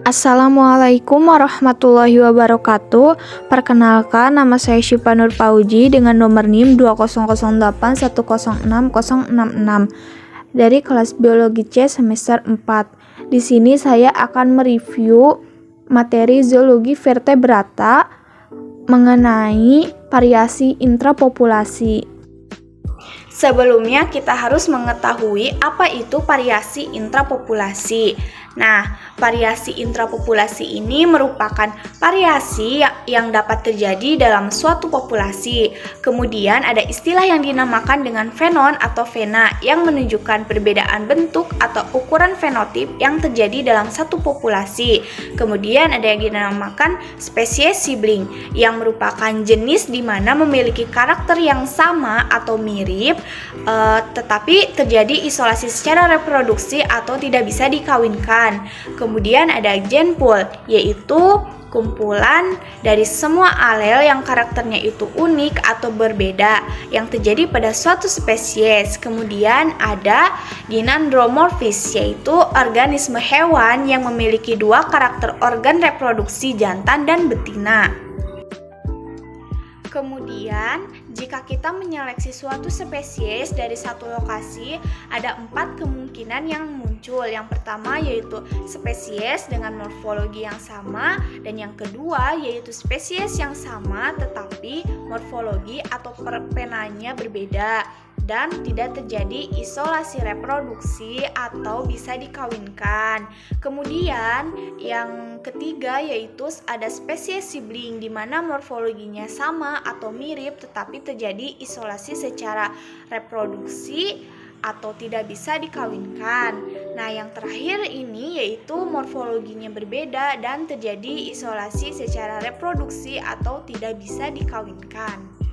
Assalamualaikum warahmatullahi wabarakatuh. Perkenalkan, nama saya Syifa Nur Pauji dengan nomor NIM 200810606666 dari kelas Biologi C semester 4. Di sini saya akan mereview materi zoologi vertebrata mengenai variasi intrapopulasi. Sebelumnya kita harus mengetahui apa itu variasi intrapopulasi. Nah, variasi intrapopulasi ini merupakan variasi yang dapat terjadi dalam suatu populasi. Kemudian ada istilah yang dinamakan dengan fenon atau vena yang menunjukkan perbedaan bentuk atau ukuran fenotip yang terjadi dalam satu populasi. Kemudian ada yang dinamakan spesies sibling yang merupakan jenis di mana memiliki karakter yang sama atau mirip, tetapi terjadi isolasi secara reproduksi atau tidak bisa dikawinkan. Kemudian ada gene pool, yaitu kumpulan dari semua alel yang karakternya itu unik atau berbeda yang terjadi pada suatu spesies. Kemudian ada ginandromorfis, yaitu organisme hewan yang memiliki dua karakter organ reproduksi jantan dan betina. Kemudian, jika kita menyeleksi suatu spesies dari satu lokasi, ada 4 kemungkinan yang muncul. Yang pertama yaitu spesies dengan morfologi yang sama, dan yang kedua yaitu spesies yang sama tetapi morfologi atau perpenanya berbeda dan tidak terjadi isolasi reproduksi atau bisa dikawinkan. Kemudian yang ketiga yaitu ada spesies sibling di mana morfologinya sama atau mirip tetapi terjadi isolasi secara reproduksi atau tidak bisa dikawinkan. Nah, yang terakhir ini yaitu morfologinya berbeda dan terjadi isolasi secara reproduksi atau tidak bisa dikawinkan.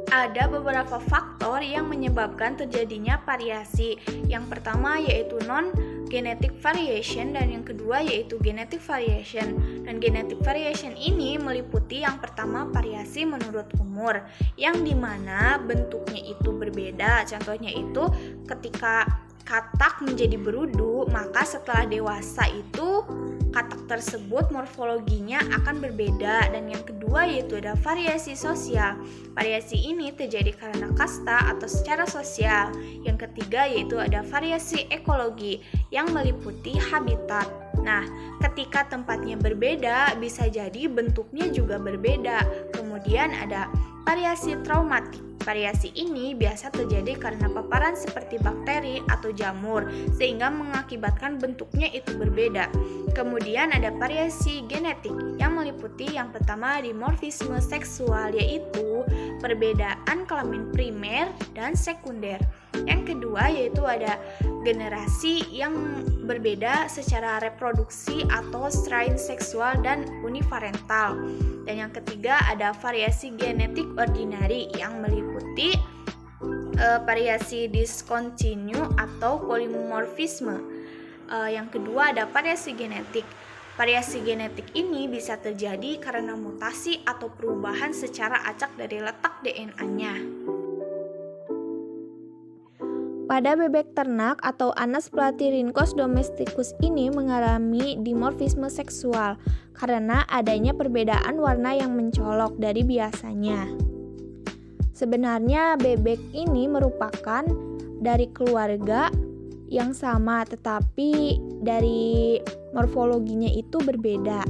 Ada beberapa faktor yang menyebabkan terjadinya variasi. Yang pertama yaitu non-genetic variation dan yang kedua yaitu genetic variation. Dan genetic variation ini meliputi yang pertama variasi menurut umur, yang dimana bentuknya itu berbeda. Contohnya itu ketika katak menjadi berudu, maka setelah dewasa itu katak tersebut morfologinya akan berbeda. Dan yang kedua yaitu ada variasi sosial. Variasi ini terjadi karena kasta atau secara sosial. Yang ketiga yaitu ada variasi ekologi yang meliputi habitat. Nah, ketika tempatnya berbeda bisa jadi bentuknya juga berbeda. Kemudian ada variasi traumatik. Variasi ini biasa terjadi karena paparan seperti bakteri atau jamur sehingga mengakibatkan bentuknya itu berbeda. Kemudian ada variasi genetik yang meliputi yang pertama dimorfisme seksual, yaitu perbedaan kelamin primer dan sekunder. Yang kedua yaitu ada generasi yang berbeda secara reproduksi atau strain seksual dan uniparental. Dan yang ketiga ada variasi genetik ordinary yang meliputi variasi diskontinu atau polimorfisme. Yang kedua ada variasi genetik. Variasi genetik ini bisa terjadi karena mutasi atau perubahan secara acak dari letak DNA-nya. Pada bebek ternak atau Anas platyrhynchus domesticus ini mengalami dimorfisme seksual karena adanya perbedaan warna yang mencolok dari biasanya. Sebenarnya bebek ini merupakan dari keluarga yang sama tetapi dari morfologinya itu berbeda.